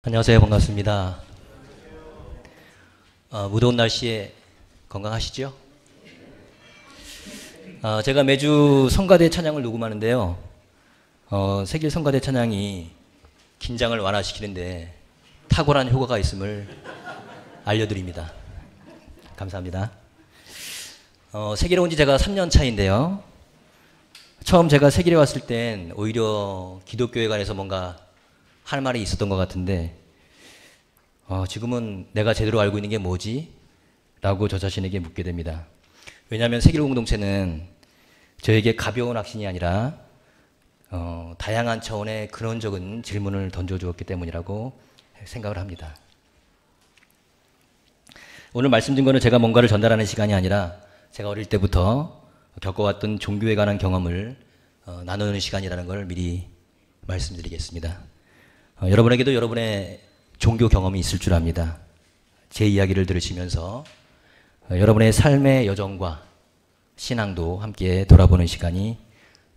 안녕하세요. 반갑습니다. 무더운 날씨에 건강하시죠? 제가 매주 성가대 찬양을 녹음하는데요. 세길 성가대 찬양이 긴장을 완화시키는데 탁월한 효과가 있음을 알려드립니다. 감사합니다. 세길에 온 지 제가 3년 차인데요. 처음 제가 세길에 왔을 땐 오히려 기독교에 관해서 뭔가 할 말이 있었던 것 같은데 지금은 내가 제대로 알고 있는 게 뭐지? 라고 저 자신에게 묻게 됩니다. 왜냐하면 세길 공동체는 저에게 가벼운 확신이 아니라 다양한 차원의 근원적인 질문을 던져주었기 때문이라고 생각을 합니다. 오늘 말씀드린 거는 제가 뭔가를 전달하는 시간이 아니라 제가 어릴 때부터 겪어왔던 종교에 관한 경험을 나누는 시간이라는 걸 미리 말씀드리겠습니다. 여러분에게도 여러분의 종교 경험이 있을 줄 압니다. 제 이야기를 들으시면서 여러분의 삶의 여정과 신앙도 함께 돌아보는 시간이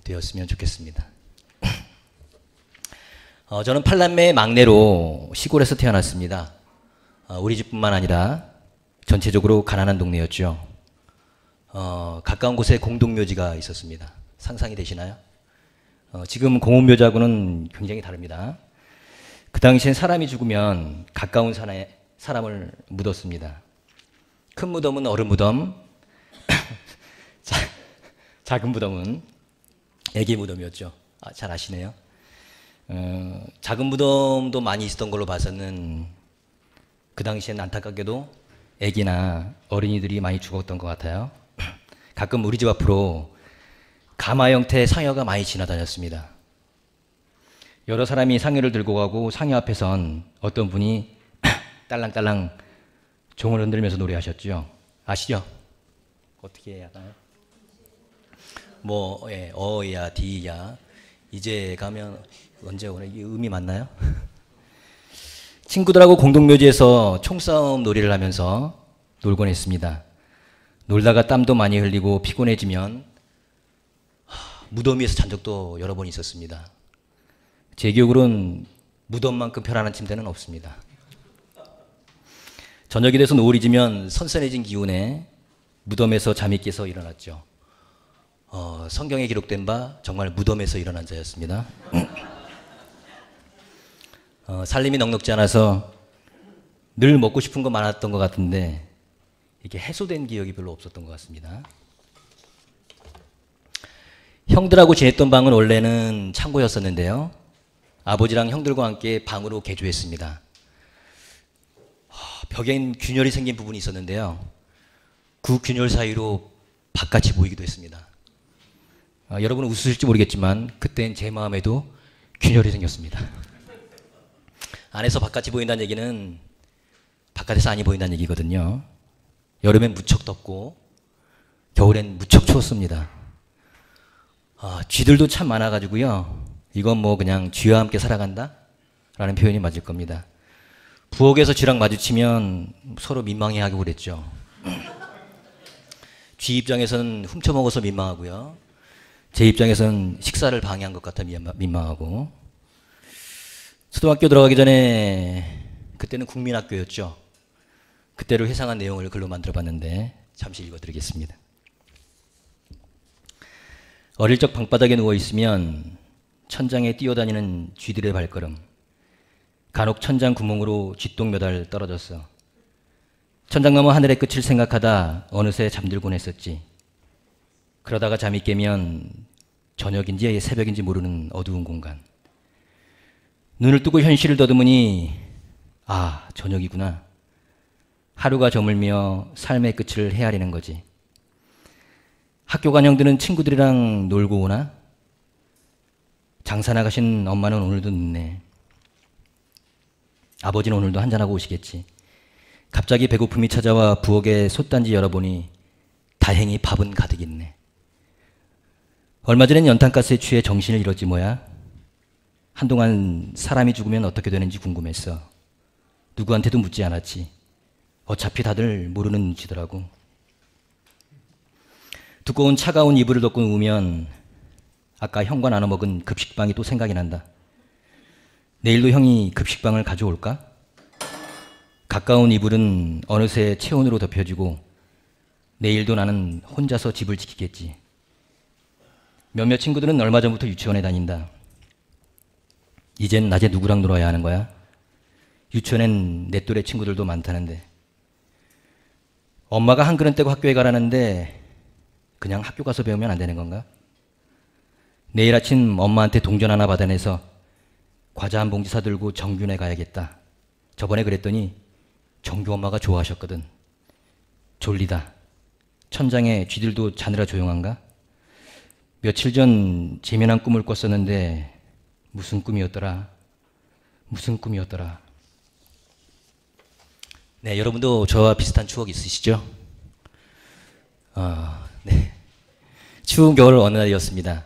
되었으면 좋겠습니다. 저는 8남매의 막내로 시골에서 태어났습니다. 우리 집뿐만 아니라 전체적으로 가난한 동네였죠. 가까운 곳에 공동묘지가 있었습니다. 상상이 되시나요? 지금 공원묘지하고는 굉장히 다릅니다. 그 당시엔 사람이 죽으면 가까운 산에 사람을 묻었습니다. 큰 무덤은 어른 무덤, 작은 무덤은 애기 무덤이었죠. 잘 아시네요. 작은 무덤도 많이 있었던 걸로 봐서는 그 당시엔 안타깝게도 애기나 어린이들이 많이 죽었던 것 같아요. 가끔 우리 집 앞으로 가마 형태의 상여가 많이 지나다녔습니다. 여러 사람이 상여를 들고 가고 상여 앞에선 어떤 분이 딸랑딸랑 종을 흔들면서 노래하셨죠. 아시죠? 어떻게 해야 하나요? 어야, 디야. 이제 가면 언제 오네? 이 음이 맞나요? 친구들하고 공동묘지에서 총싸움 놀이를 하면서 놀곤 했습니다. 놀다가 땀도 많이 흘리고 피곤해지면 무덤 위에서 잔 적도 여러 번 있었습니다. 제 기억으로는 무덤만큼 편안한 침대는 없습니다. 저녁이 돼서 노을이 지면 선선해진 기운에 무덤에서 잠이 깨서 일어났죠. 성경에 기록된 바 정말 무덤에서 일어난 자였습니다. 살림이 넉넉지 않아서 늘 먹고 싶은 거 많았던 것 같은데 이게 해소된 기억이 별로 없었던 것 같습니다. 형들하고 지냈던 방은 원래는 창고였었는데요. 아버지랑 형들과 함께 방으로 개조했습니다. 벽엔 균열이 생긴 부분이 있었는데요. 그 균열 사이로 바깥이 보이기도 했습니다. 여러분은 웃으실지 모르겠지만 그땐 제 마음에도 균열이 생겼습니다. 안에서 바깥이 보인다는 얘기는 바깥에서 안이 보인다는 얘기거든요. 여름엔 무척 덥고 겨울엔 무척 추웠습니다. 쥐들도 참 많아가지고요. 이건 뭐 그냥 쥐와 함께 살아간다? 라는 표현이 맞을 겁니다. 부엌에서 쥐랑 마주치면 서로 민망해하고 그랬죠. 쥐 입장에서는 훔쳐먹어서 민망하고요. 제 입장에서는 식사를 방해한 것 같아 민망하고. 초등학교 들어가기 전에 그때는 국민학교였죠. 그때를 회상한 내용을 글로 만들어봤는데 잠시 읽어드리겠습니다. 어릴 적 방바닥에 누워있으면 천장에 뛰어다니는 쥐들의 발걸음, 간혹 천장 구멍으로 쥐똥 몇 알 떨어졌어. 천장 너머 하늘의 끝을 생각하다 어느새 잠들곤 했었지. 그러다가 잠이 깨면 저녁인지 새벽인지 모르는 어두운 공간. 눈을 뜨고 현실을 더듬으니 저녁이구나. 하루가 저물며 삶의 끝을 헤아리는 거지. 학교 간 형들은 친구들이랑 놀고 오나? 장사 나가신 엄마는 오늘도 늦네. 아버지는 오늘도 한잔하고 오시겠지. 갑자기 배고픔이 찾아와 부엌에 솥단지 열어보니 다행히 밥은 가득 있네. 얼마 전엔 연탄가스에 취해 정신을 잃었지 뭐야. 한동안 사람이 죽으면 어떻게 되는지 궁금했어. 누구한테도 묻지 않았지. 어차피 다들 모르는 눈치더라고. 두꺼운 차가운 이불을 덮고 누우면 아까 형과 나눠 먹은 급식빵이 또 생각이 난다. 내일도 형이 급식방을 가져올까? 가까운 이불은 어느새 체온으로 덮여지고 내일도 나는 혼자서 집을 지키겠지. 몇몇 친구들은 얼마 전부터 유치원에 다닌다. 이젠 낮에 누구랑 놀아야 하는 거야? 유치원엔 내 또래 친구들도 많다는데. 엄마가 한글은 떼고 학교에 가라는데 그냥 학교 가서 배우면 안 되는 건가? 내일 아침 엄마한테 동전 하나 받아내서 과자 한 봉지 사들고 정균에 가야겠다. 저번에 그랬더니 정규 엄마가 좋아하셨거든. 졸리다. 천장에 쥐들도 자느라 조용한가? 며칠 전 재미난 꿈을 꿨었는데 무슨 꿈이었더라? 무슨 꿈이었더라? 네, 여러분도 저와 비슷한 추억 있으시죠? 네. 추운 겨울 어느 날이었습니다.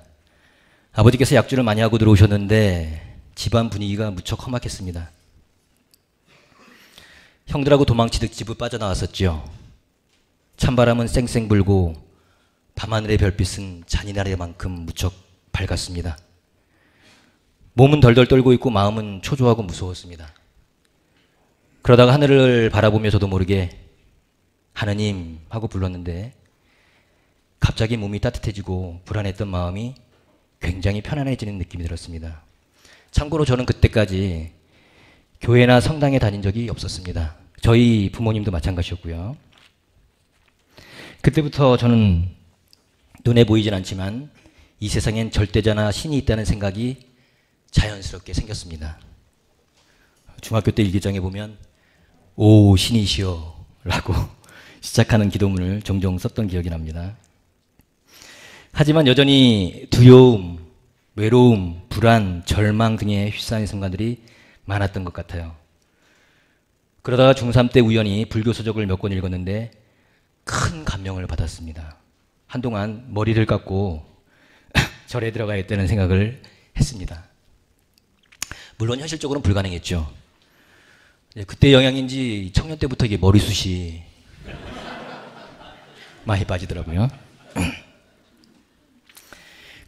아버지께서 약주를 많이 하고 들어오셨는데 집안 분위기가 무척 험악했습니다. 형들하고 도망치듯 집을 빠져나왔었죠. 찬바람은 쌩쌩 불고 밤하늘의 별빛은 잔인하리만큼 무척 밝았습니다. 몸은 덜덜 떨고 있고 마음은 초조하고 무서웠습니다. 그러다가 하늘을 바라보며 저도 모르게 하느님 하고 불렀는데 갑자기 몸이 따뜻해지고 불안했던 마음이 굉장히 편안해지는 느낌이 들었습니다. 참고로 저는 그때까지 교회나 성당에 다닌 적이 없었습니다. 저희 부모님도 마찬가지였고요. 그때부터 저는 눈에 보이진 않지만 이 세상엔 절대자나 신이 있다는 생각이 자연스럽게 생겼습니다. 중학교 때 일기장에 보면 오 신이시여 라고 시작하는 기도문을 종종 썼던 기억이 납니다. 하지만 여전히 두려움, 외로움, 불안, 절망 등의 휩싸이는 순간들이 많았던 것 같아요. 그러다가 중3 때 우연히 불교 서적을 몇 권 읽었는데 큰 감명을 받았습니다. 한동안 머리를 깎고 절에 들어가야겠다는 생각을 했습니다. 물론 현실적으로는 불가능했죠. 그때 영향인지 청년 때부터 이게 머리숱이 많이 빠지더라고요.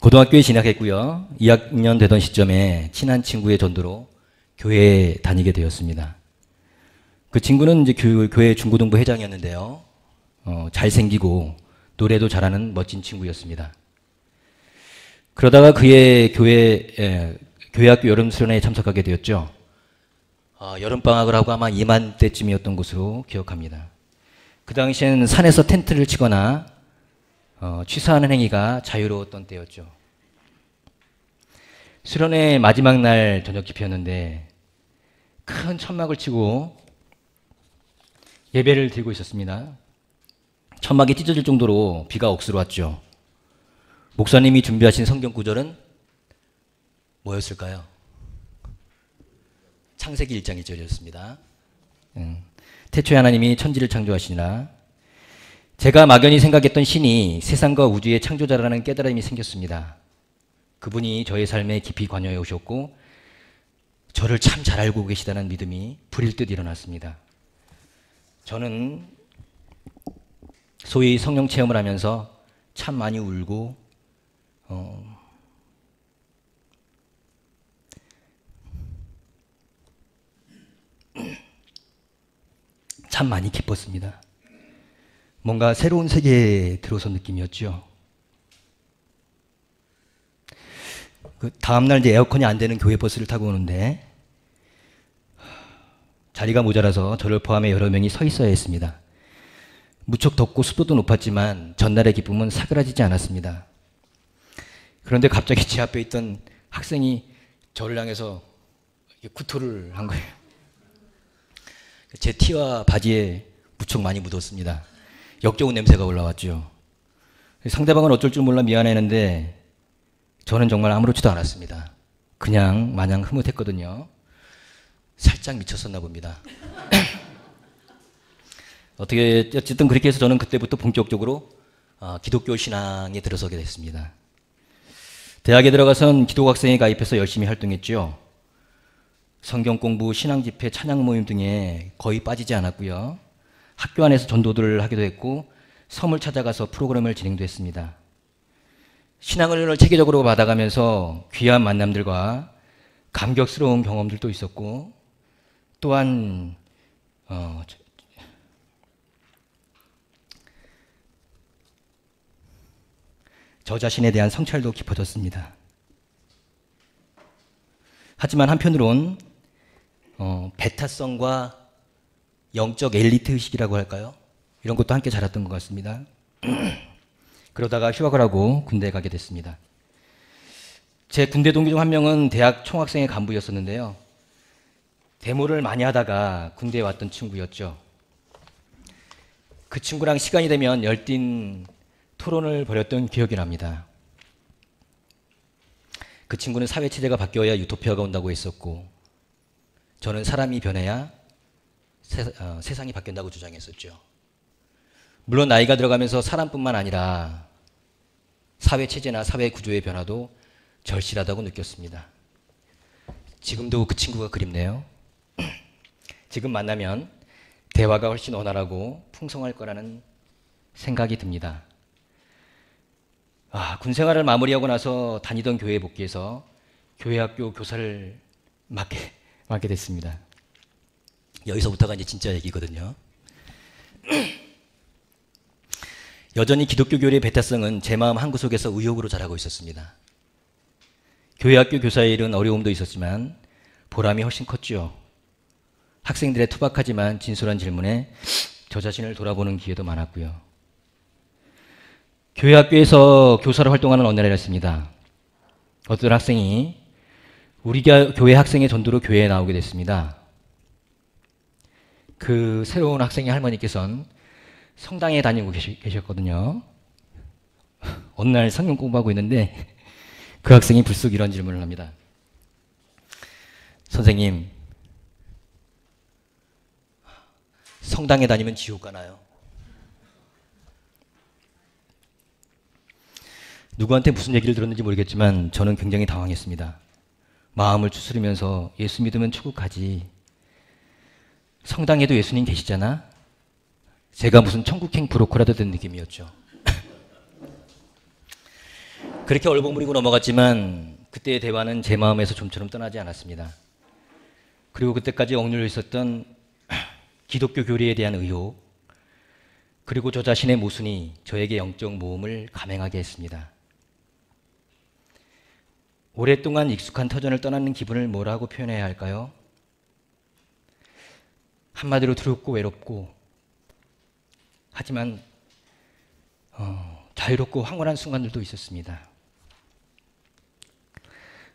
고등학교에 진학했고요. 2학년 되던 시점에 친한 친구의 전도로 교회에 다니게 되었습니다. 그 친구는 이제 교회 중고등부 회장이었는데요. 잘생기고 노래도 잘하는 멋진 친구였습니다. 그러다가 그의 교회학교 여름 수련회에 참석하게 되었죠. 여름방학을 하고 아마 이맘때쯤이었던 것으로 기억합니다. 그 당시에는 산에서 텐트를 치거나 취사하는 행위가 자유로웠던 때였죠. 수련회 마지막 날 저녁 집회였는데 큰 천막을 치고 예배를 드리고 있었습니다. 천막이 찢어질 정도로 비가 억수로 왔죠. 목사님이 준비하신 성경 구절은 뭐였을까요? 창세기 1장 1절이었습니다. 태초에 하나님이 천지를 창조하시니라. 제가 막연히 생각했던 신이 세상과 우주의 창조자라는 깨달음이 생겼습니다. 그분이 저의 삶에 깊이 관여해 오셨고 저를 참 잘 알고 계시다는 믿음이 불일 듯 일어났습니다. 저는 소위 성령 체험을 하면서 참 많이 울고 참 많이 기뻤습니다. 뭔가 새로운 세계에 들어선 느낌이었죠. 그 다음날 이제 에어컨이 안 되는 교회 버스를 타고 오는데 자리가 모자라서 저를 포함해 여러 명이 서 있어야 했습니다. 무척 덥고 습도도 높았지만 전날의 기쁨은 사그라지지 않았습니다. 그런데 갑자기 제 앞에 있던 학생이 저를 향해서 구토를 한 거예요. 제 티와 바지에 무척 많이 묻었습니다. 역겨운 냄새가 올라왔죠. 상대방은 어쩔 줄 몰라 미안했는데 저는 정말 아무렇지도 않았습니다. 그냥 마냥 흐뭇했거든요. 살짝 미쳤었나 봅니다. 어쨌든 그렇게 해서 저는 그때부터 본격적으로 기독교 신앙에 들어서게 됐습니다. 대학에 들어가선 기독학생에 가입해서 열심히 활동했죠. 성경 공부, 신앙 집회, 찬양 모임 등에 거의 빠지지 않았고요. 학교 안에서 전도들을 하기도 했고 섬을 찾아가서 프로그램을 진행도 했습니다. 신앙을 체계적으로 받아가면서 귀한 만남들과 감격스러운 경험들도 있었고, 또한 저 자신에 대한 성찰도 깊어졌습니다. 하지만 한편으론 배타성과 영적 엘리트 의식이라고 할까요? 이런 것도 함께 자랐던 것 같습니다. 그러다가 휴학을 하고 군대에 가게 됐습니다. 제 군대 동기 중 한 명은 대학 총학생회 간부였었는데요. 데모를 많이 하다가 군대에 왔던 친구였죠. 그 친구랑 시간이 되면 열띤 토론을 벌였던 기억이 납니다. 그 친구는 사회체제가 바뀌어야 유토피아가 온다고 했었고, 저는 사람이 변해야 세상이 바뀐다고 주장했었죠. 물론 나이가 들어가면서 사람뿐만 아니라 사회체제나 사회 구조의 변화도 절실하다고 느꼈습니다. 지금도 그 친구가 그립네요. 지금 만나면 대화가 훨씬 원활하고 풍성할 거라는 생각이 듭니다. 군 생활을 마무리하고 나서 다니던 교회에 복귀해서 교회학교 교사를 맡게 됐습니다. 여기서부터가 이제 진짜 얘기거든요. 여전히 기독교 교리의 배타성은 제 마음 한구석에서 의욕으로 자라고 있었습니다. 교회학교 교사의 일은 어려움도 있었지만 보람이 훨씬 컸죠. 학생들의 투박하지만 진솔한 질문에 저 자신을 돌아보는 기회도 많았고요. 교회학교에서 교사로 활동하는 어느 날이었습니다. 어떤 학생이 우리 교회 학생의 전도로 교회에 나오게 됐습니다. 그 새로운 학생의 할머니께서는 성당에 다니고 계셨거든요. 어느 날 성경 공부하고 있는데 그 학생이 불쑥 이런 질문을 합니다. 선생님, 성당에 다니면 지옥 가나요? 누구한테 무슨 얘기를 들었는지 모르겠지만 저는 굉장히 당황했습니다. 마음을 추스리면서 예수 믿으면 천국 가지. 성당에도 예수님 계시잖아? 제가 무슨 천국행 브로커라도 된 느낌이었죠. 그렇게 얼버무리고 넘어갔지만 그때의 대화는 제 마음에서 좀처럼 떠나지 않았습니다. 그리고 그때까지 억눌려 있었던 기독교 교리에 대한 의혹, 그리고 저 자신의 모순이 저에게 영적 모험을 감행하게 했습니다. 오랫동안 익숙한 터전을 떠나는 기분을 뭐라고 표현해야 할까요? 한마디로 두렵고 외롭고, 하지만 자유롭고 황홀한 순간들도 있었습니다.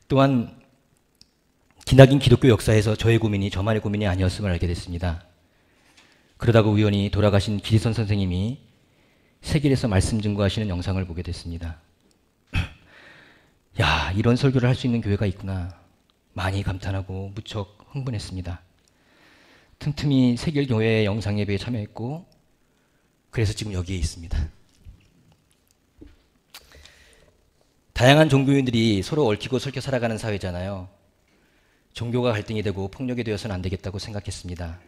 또한 기나긴 기독교 역사에서 저의 고민이 저만의 고민이 아니었음을 알게 됐습니다. 그러다가 우연히 돌아가신 기리선 선생님이 세길에서 말씀 증거하시는 영상을 보게 됐습니다. 야, 이런 설교를 할 수 있는 교회가 있구나. 많이 감탄하고 무척 흥분했습니다. 틈틈이 세길교회의 영상 예배에 참여했고, 그래서 지금 여기에 있습니다. 다양한 종교인들이 서로 얽히고 설켜 살아가는 사회잖아요. 종교가 갈등이 되고 폭력이 되어서는 안 되겠다고 생각했습니다.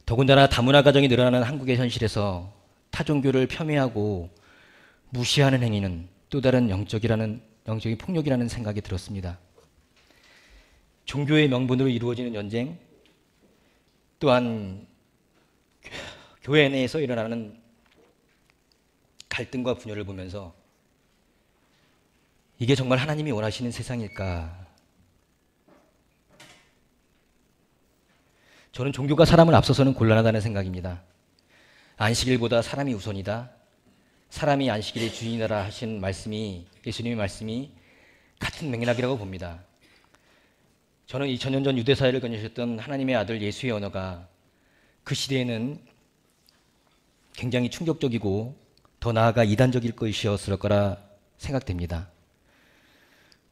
더군다나 다문화 가정이 늘어나는 한국의 현실에서 타종교를 폄훼하고 무시하는 행위는 또 다른 영적인 폭력이라는 생각이 들었습니다. 종교의 명분으로 이루어지는 전쟁, 또한 교회 내에서 일어나는 갈등과 분열을 보면서 이게 정말 하나님이 원하시는 세상일까? 저는 종교가 사람을 앞서서는 곤란하다는 생각입니다. 안식일보다 사람이 우선이다. 사람이 안식일의 주인이라 하신 말씀이, 예수님의 말씀이 같은 맥락이라고 봅니다. 저는 2000년 전 유대사회를 건너셨던 하나님의 아들 예수의 언어가 그 시대에는 굉장히 충격적이고 더 나아가 이단적일 것이었을 거라 생각됩니다.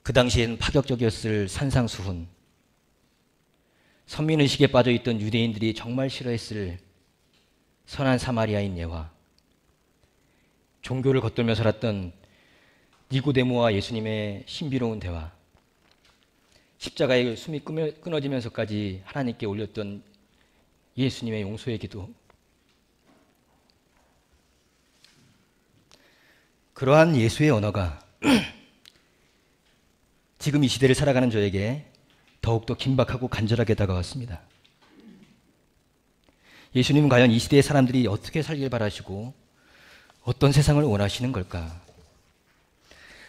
그 당시엔 파격적이었을 산상수훈, 선민의식에 빠져있던 유대인들이 정말 싫어했을 선한 사마리아인 예화, 종교를 겉돌며 살았던 니고데모와 예수님의 신비로운 대화, 십자가에 숨이 끊어지면서까지 하나님께 올렸던 예수님의 용서의 기도, 그러한 예수의 언어가 지금 이 시대를 살아가는 저에게 더욱더 긴박하고 간절하게 다가왔습니다. 예수님은 과연 이 시대의 사람들이 어떻게 살길 바라시고 어떤 세상을 원하시는 걸까?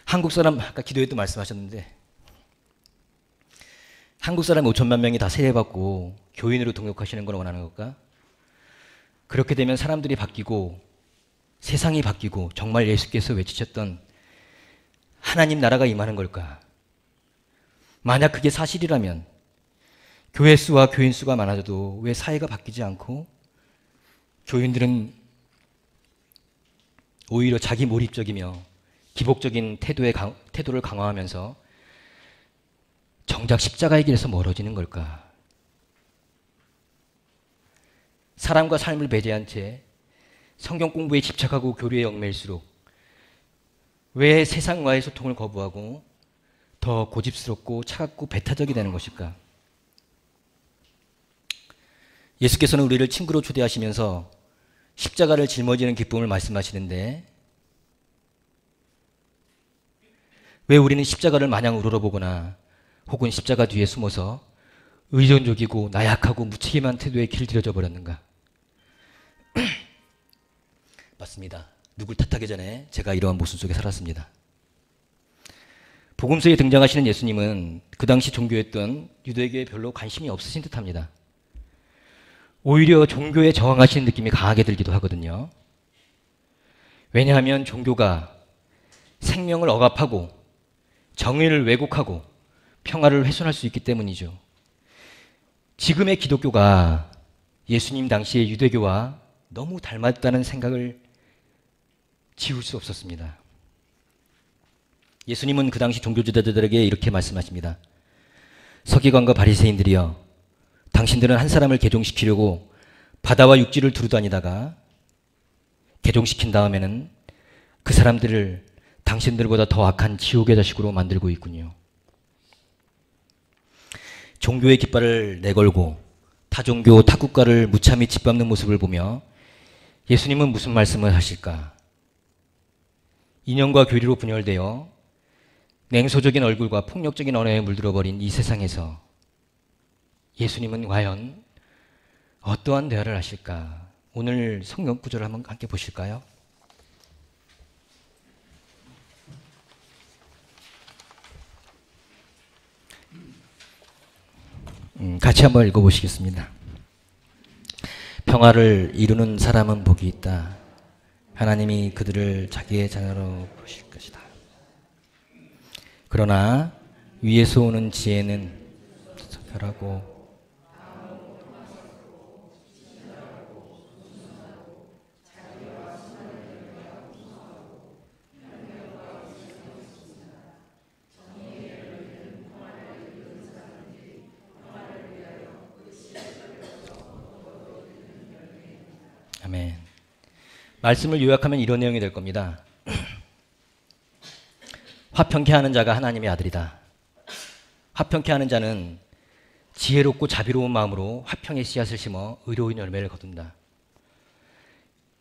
한국 사람, 아까 기도에도 말씀하셨는데 한국 사람 5천만 명이 다 세례받고 교인으로 등록하시는 걸 원하는 걸까? 그렇게 되면 사람들이 바뀌고 세상이 바뀌고 정말 예수께서 외치셨던 하나님 나라가 임하는 걸까? 만약 그게 사실이라면 교회 수와 교인 수가 많아져도 왜 사회가 바뀌지 않고 교인들은 오히려 자기 몰입적이며 기복적인 태도를 강화하면서 정작 십자가의 길에서 멀어지는 걸까? 사람과 삶을 배제한 채 성경 공부에 집착하고 교류에 얽매일수록 왜 세상과의 소통을 거부하고 더 고집스럽고 차갑고 배타적이 되는 것일까? 예수께서는 우리를 친구로 초대하시면서 십자가를 짊어지는 기쁨을 말씀하시는데 왜 우리는 십자가를 마냥 우러러보거나 혹은 십자가 뒤에 숨어서 의존적이고 나약하고 무책임한 태도에 길들여져 버렸는가? 맞습니다. 누굴 탓하기 전에 제가 이러한 모습 속에 살았습니다. 복음서에 등장하시는 예수님은 그 당시 종교였던 유대교에 별로 관심이 없으신 듯합니다. 오히려 종교에 저항하시는 느낌이 강하게 들기도 하거든요. 왜냐하면 종교가 생명을 억압하고 정의를 왜곡하고 평화를 훼손할 수 있기 때문이죠. 지금의 기독교가 예수님 당시의 유대교와 너무 닮았다는 생각을 지울 수 없었습니다. 예수님은 그 당시 종교 지도자들에게 이렇게 말씀하십니다. 서기관과 바리새인들이여, 당신들은 한 사람을 개종시키려고 바다와 육지를 두루다니다가 개종시킨 다음에는 그 사람들을 당신들보다 더 악한 지옥의 자식으로 만들고 있군요. 종교의 깃발을 내걸고 타종교, 타국가를 무참히 짓밟는 모습을 보며 예수님은 무슨 말씀을 하실까? 인연과 교리로 분열되어 냉소적인 얼굴과 폭력적인 언어에 물들어버린 이 세상에서 예수님은 과연 어떠한 대화를 하실까? 오늘 성경 구절을 한번 함께 보실까요? 같이 한번 읽어보시겠습니다. 평화를 이루는 사람은 복이 있다. 하나님이 그들을 자기의 자녀로 보실 것이다. 그러나 위에서 오는 지혜는 별하고 아멘. 말씀을 요약하면 이런 내용이 될 겁니다. 화평케 하는 자가 하나님의 아들이다. 화평케 하는 자는 지혜롭고 자비로운 마음으로 화평의 씨앗을 심어 의로운 열매를 거둔다.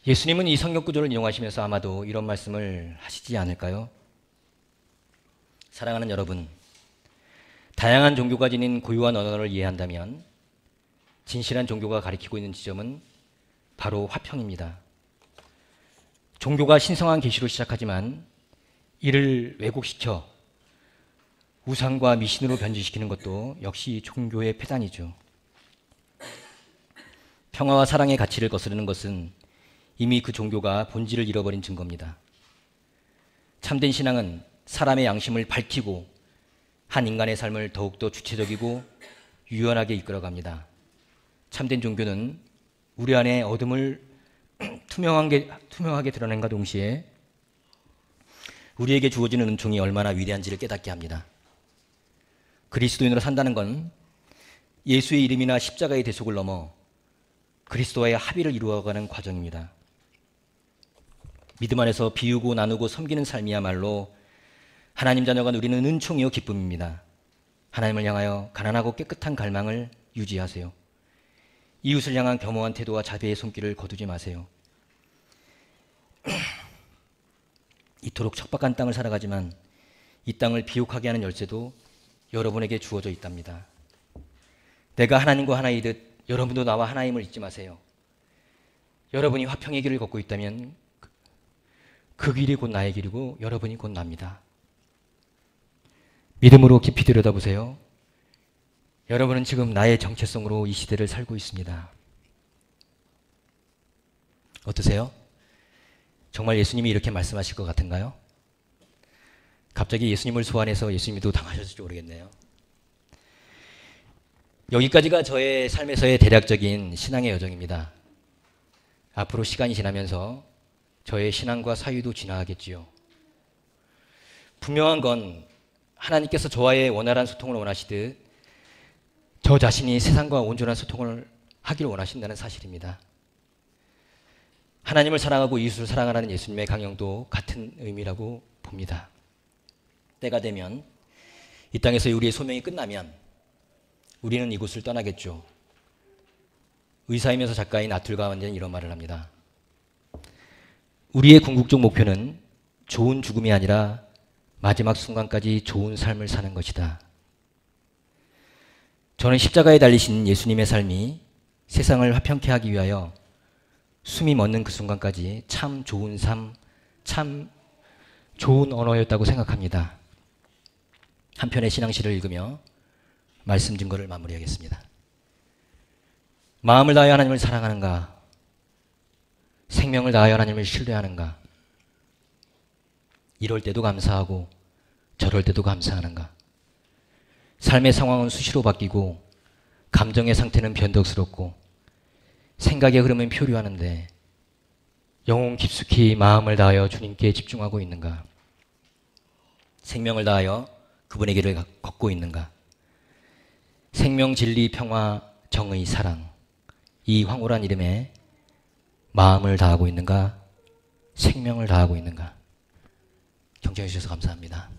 예수님은 이 성경 구절을 이용하시면서 아마도 이런 말씀을 하시지 않을까요? 사랑하는 여러분, 다양한 종교가 지닌 고유한 언어를 이해한다면 진실한 종교가 가리키고 있는 지점은 바로 화평입니다. 종교가 신성한 계시로 시작하지만 이를 왜곡시켜 우상과 미신으로 변질시키는 것도 역시 종교의 폐단이죠. 평화와 사랑의 가치를 거스르는 것은 이미 그 종교가 본질을 잃어버린 증거입니다. 참된 신앙은 사람의 양심을 밝히고 한 인간의 삶을 더욱더 주체적이고 유연하게 이끌어갑니다. 참된 종교는 우리 안에 어둠을 투명하게 드러낸과 동시에 우리에게 주어지는 은총이 얼마나 위대한지를 깨닫게 합니다. 그리스도인으로 산다는 건 예수의 이름이나 십자가의 대속을 넘어 그리스도와의 합의를 이루어가는 과정입니다. 믿음 안에서 비우고 나누고 섬기는 삶이야말로 하나님 자녀가 누리는 은총이요 기쁨입니다. 하나님을 향하여 가난하고 깨끗한 갈망을 유지하세요. 이웃을 향한 겸허한 태도와 자비의 손길을 거두지 마세요. 이토록 척박한 땅을 살아가지만 이 땅을 비옥하게 하는 열쇠도 여러분에게 주어져 있답니다. 내가 하나님과 하나이듯 여러분도 나와 하나임을 잊지 마세요. 여러분이 화평의 길을 걷고 있다면 그 길이 곧 나의 길이고 여러분이 곧 납니다. 믿음으로 깊이 들여다보세요. 여러분은 지금 나의 정체성으로 이 시대를 살고 있습니다. 어떠세요? 정말 예수님이 이렇게 말씀하실 것 같은가요? 갑자기 예수님을 소환해서 예수님도 당하셨을지 모르겠네요. 여기까지가 저의 삶에서의 대략적인 신앙의 여정입니다. 앞으로 시간이 지나면서 저의 신앙과 사유도 진화하겠지요. 분명한 건 하나님께서 저와의 원활한 소통을 원하시듯 저 자신이 세상과 온전한 소통을 하기를 원하신다는 사실입니다. 하나님을 사랑하고 이웃을 사랑하라는 예수님의 강령도 같은 의미라고 봅니다. 때가 되면 이 땅에서 우리의 소명이 끝나면 우리는 이곳을 떠나겠죠. 의사이면서 작가인 아툴 가완제는 이런 말을 합니다. 우리의 궁극적 목표는 좋은 죽음이 아니라 마지막 순간까지 좋은 삶을 사는 것이다. 저는 십자가에 달리신 예수님의 삶이 세상을 화평케 하기 위하여 숨이 멎는 그 순간까지 참 좋은 삶, 참 좋은 언어였다고 생각합니다. 한 편의 신앙시를 읽으며 말씀 증거를 마무리하겠습니다. 마음을 다하여 하나님을 사랑하는가? 생명을 다하여 하나님을 신뢰하는가? 이럴 때도 감사하고 저럴 때도 감사하는가? 삶의 상황은 수시로 바뀌고 감정의 상태는 변덕스럽고 생각의 흐름은 표류하는데 영혼 깊숙이 마음을 다하여 주님께 집중하고 있는가? 생명을 다하여 그분의 길을 걷고 있는가? 생명, 진리, 평화, 정의, 사랑 이 황홀한 이름에 마음을 다하고 있는가? 생명을 다하고 있는가? 경청해 주셔서 감사합니다.